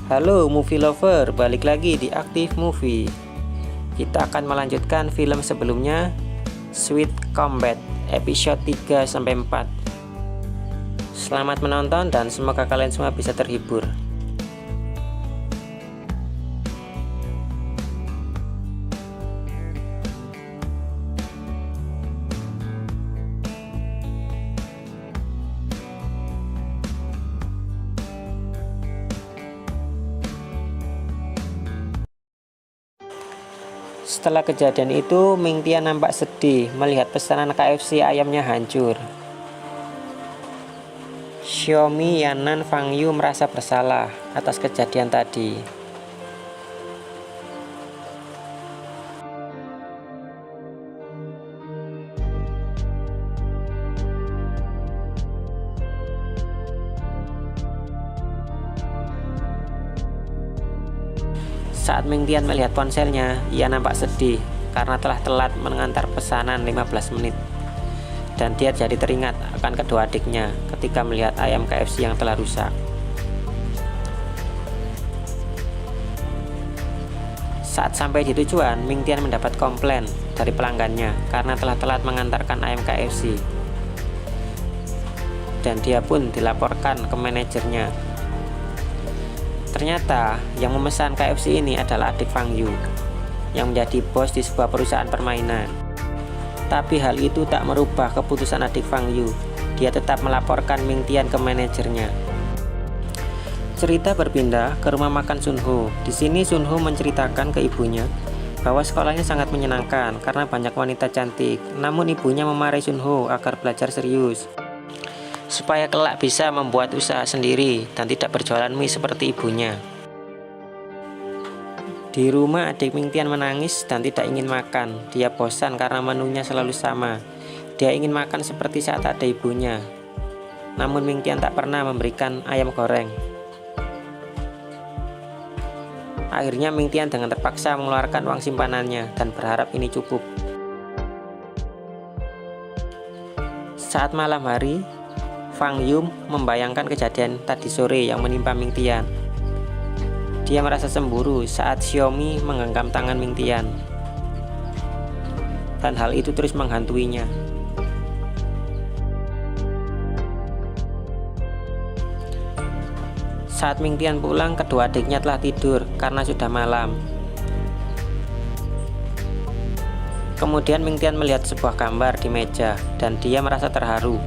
Halo movie lover, balik lagi di Aktif Movie. Kita akan melanjutkan film sebelumnya, Sweet Combat, episode 3-4. Selamat menonton dan semoga kalian semua bisa terhibur. Setelah kejadian itu, Ming Tian nampak sedih melihat pesanan KFC ayamnya hancur. Xiaomi, Yanan, Fang Yu merasa bersalah atas kejadian tadi. Saat Ming Tian melihat ponselnya, ia nampak sedih karena telah telat mengantar pesanan 15 menit. Dan dia jadi teringat akan kedua adiknya ketika melihat ayam KFC yang telah rusak. Saat sampai di tujuan, Ming Tian mendapat komplain dari pelanggannya karena telah telat mengantarkan ayam KFC. Dan dia pun dilaporkan ke manajernya. Ternyata yang memesan KFC ini adalah adik Fang Yu yang menjadi bos di sebuah perusahaan permainan. Tapi hal itu tak merubah keputusan adik Fang Yu. Dia tetap melaporkan Ming Tian ke manajernya. Cerita berpindah ke rumah makan Sun Ho. Di sini Sun Ho menceritakan ke ibunya bahwa sekolahnya sangat menyenangkan karena banyak wanita cantik. Namun ibunya memarahi Sun Ho agar belajar serius, supaya kelak bisa membuat usaha sendiri dan tidak berjualan mie seperti ibunya. Di rumah, adik Ming Tian menangis dan tidak ingin makan. Dia bosan karena menunya selalu sama. Dia ingin makan seperti saat ada ibunya. Namun Ming Tian tak pernah memberikan ayam goreng. Akhirnya Ming Tian dengan terpaksa mengeluarkan uang simpanannya dan berharap ini cukup. Saat malam hari, Fang Yu membayangkan kejadian tadi sore yang menimpa Ming Tian. Dia merasa cemburu saat Xiaomi menggenggam tangan Ming Tian. Dan hal itu terus menghantuinya. Saat Ming Tian pulang, kedua adiknya telah tidur karena sudah malam. Kemudian Ming Tian melihat sebuah gambar di meja dan dia merasa terharu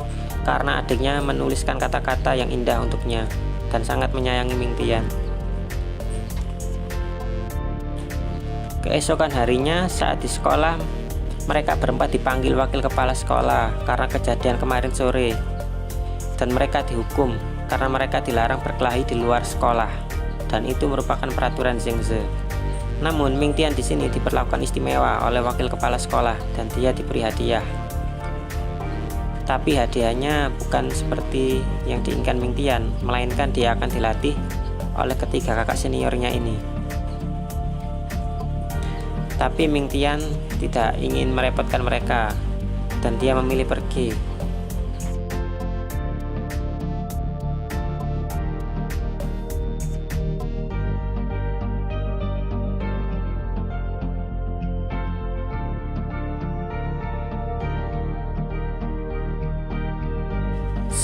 karena adiknya menuliskan kata-kata yang indah untuknya dan sangat menyayangi Ming Tian. Keesokan harinya saat di sekolah, mereka berempat dipanggil wakil kepala sekolah karena kejadian kemarin sore. Dan mereka dihukum karena mereka dilarang berkelahi di luar sekolah. Dan itu merupakan peraturan Zhengzhe. Namun Ming Tian di sini diperlakukan istimewa oleh wakil kepala sekolah dan dia diberi hadiah. Tapi hadiahnya bukan seperti yang diinginkan Ming Tian, melainkan dia akan dilatih oleh ketiga kakak seniornya ini. Tapi Ming Tian tidak ingin merepotkan mereka dan dia memilih pergi.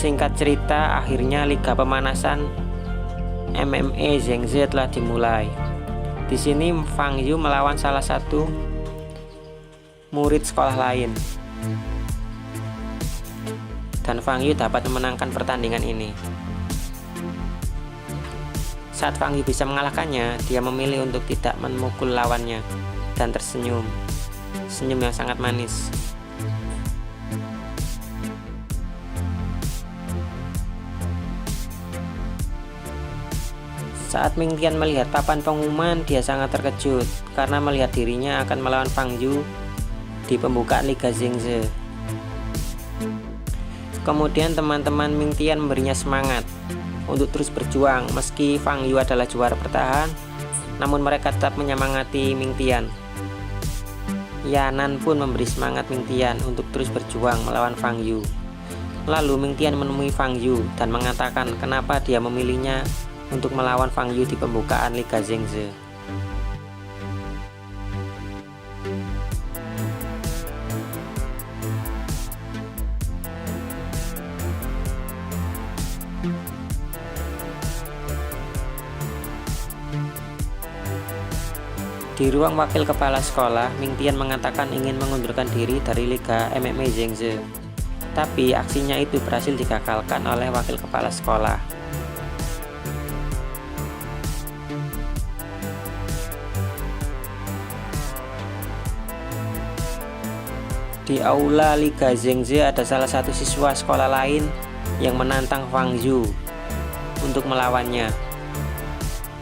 Singkat cerita, akhirnya liga pemanasan MMA Zhengzhe telah dimulai. Di sini Fang Yu melawan salah satu murid sekolah lain. Dan Fang Yu dapat memenangkan pertandingan ini. Saat Fang Yu bisa mengalahkannya, dia memilih untuk tidak memukul lawannya dan tersenyum. Senyum yang sangat manis. Saat Ming Tian melihat papan pengumuman, dia sangat terkejut karena melihat dirinya akan melawan Fang Yu di pembukaan Liga Zhengzhe. Kemudian teman-teman Ming Tian memberinya semangat untuk terus berjuang meski Fang Yu adalah juara bertahan, namun mereka tetap menyemangati Ming Tian. Yanan pun memberi semangat Ming Tian untuk terus berjuang melawan Fang Yu. Lalu Ming Tian menemui Fang Yu dan mengatakan kenapa dia memilihnya untuk melawan Fang Yu di pembukaan Liga Zhengzhou. Di ruang wakil kepala sekolah, Ming Tian mengatakan ingin mengundurkan diri dari Liga MMA Zhengzhou. Tapi aksinya itu berhasil digagalkan oleh wakil kepala sekolah. Di aula Liga Zhengzhou ada salah satu siswa sekolah lain yang menantang Fang Yu untuk melawannya.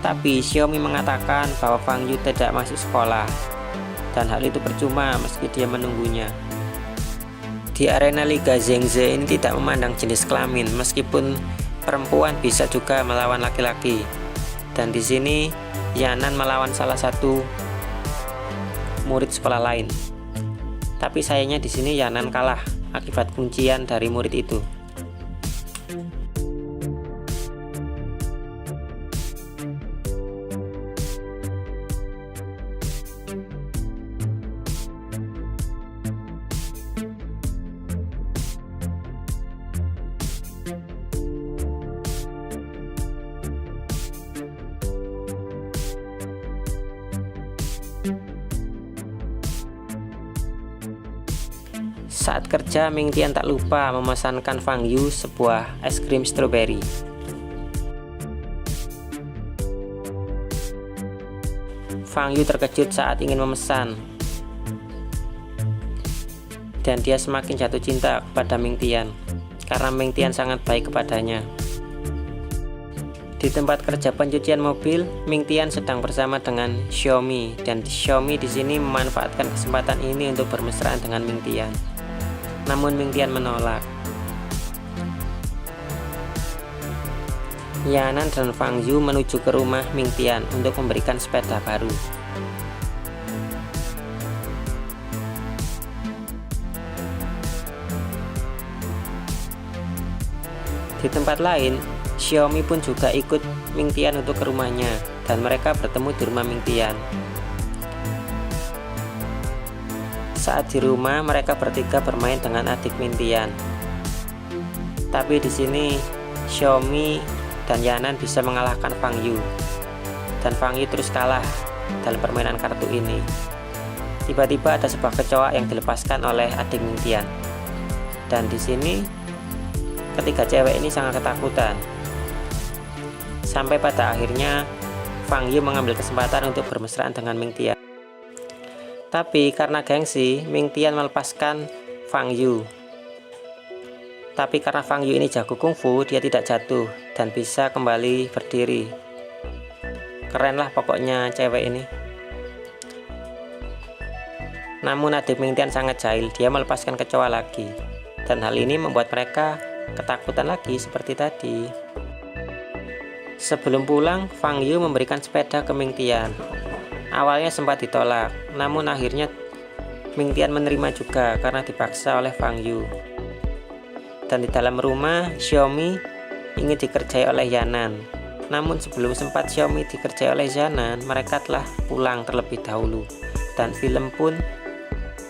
Tapi Xiaomi mengatakan bahwa Fang Yu tidak masuk sekolah, dan hal itu percuma meski dia menunggunya. Di arena Liga Zhengzhou ini tidak memandang jenis kelamin, meskipun perempuan bisa juga melawan laki-laki. Dan di sini Yanan melawan salah satu murid sekolah lain. Tapi sayangnya di sini Yanan kalah akibat kuncian dari murid itu. Saat kerja, Ming Tian tak lupa memesankan Fang Yu sebuah es krim stroberi. Fang Yu terkejut saat ingin memesan, dan dia semakin jatuh cinta kepada Ming Tian karena Ming Tian sangat baik kepadanya. Di tempat kerja pencucian mobil, Ming Tian sedang bersama dengan Xiaomi, dan Xiaomi di sini memanfaatkan kesempatan ini untuk bermesraan dengan Ming Tian. Namun Ming Tian menolak. Yanan dan Fang Yu menuju ke rumah Ming Tian untuk memberikan sepeda baru. Di tempat lain, Xiaomi pun juga ikut Ming Tian untuk ke rumahnya, dan mereka bertemu di rumah Ming Tian. Saat di rumah, mereka bertiga bermain dengan adik Ming Tian. Tapi di sini Xiaomi dan Yanan bisa mengalahkan Fang Yu, dan Fang Yu terus kalah dalam permainan kartu ini. Tiba-tiba ada sebuah kecoa yang dilepaskan oleh adik Ming Tian, dan di sini ketiga cewek ini sangat ketakutan. Sampai pada akhirnya Fang Yu mengambil kesempatan untuk bermesraan dengan Ming Tian. Tapi karena gengsi, Ming Tian melepaskan Fang Yu. Tapi karena Fang Yu ini jago kungfu, dia tidak jatuh dan bisa kembali berdiri. Keren lah pokoknya cewek ini. Namun adik Ming Tian sangat jahil, dia melepaskan kecoa lagi. Dan hal ini membuat mereka ketakutan lagi seperti tadi. Sebelum pulang, Fang Yu memberikan sepeda ke Ming Tian. Awalnya sempat ditolak, namun akhirnya Ming Tian menerima juga karena dipaksa oleh Fang Yu. Dan di dalam rumah, Xiaomi ingin dikerjai oleh Yanan. Namun sebelum sempat Xiaomi dikerjai oleh Yanan, mereka telah pulang terlebih dahulu. Dan film pun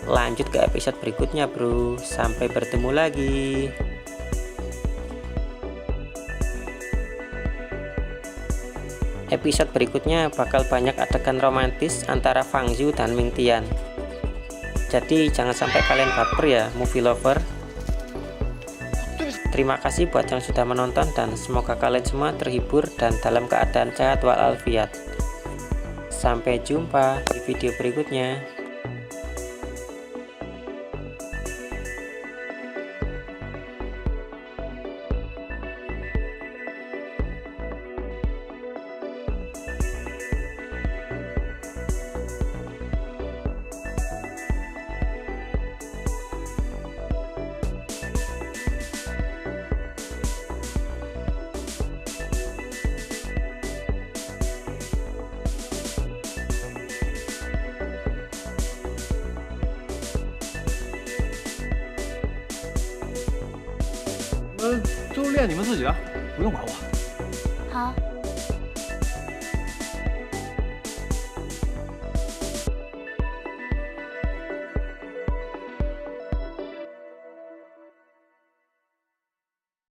lanjut ke episode berikutnya bro. Sampai bertemu lagi. Episode berikutnya bakal banyak adegan romantis antara Fang Yu dan Ming Tian. Jadi jangan sampai kalian baper ya movie lover. Terima kasih buat yang sudah menonton, dan semoga kalian semua terhibur dan dalam keadaan sehat walafiat. Sampai jumpa di video berikutnya.就练你们自己的。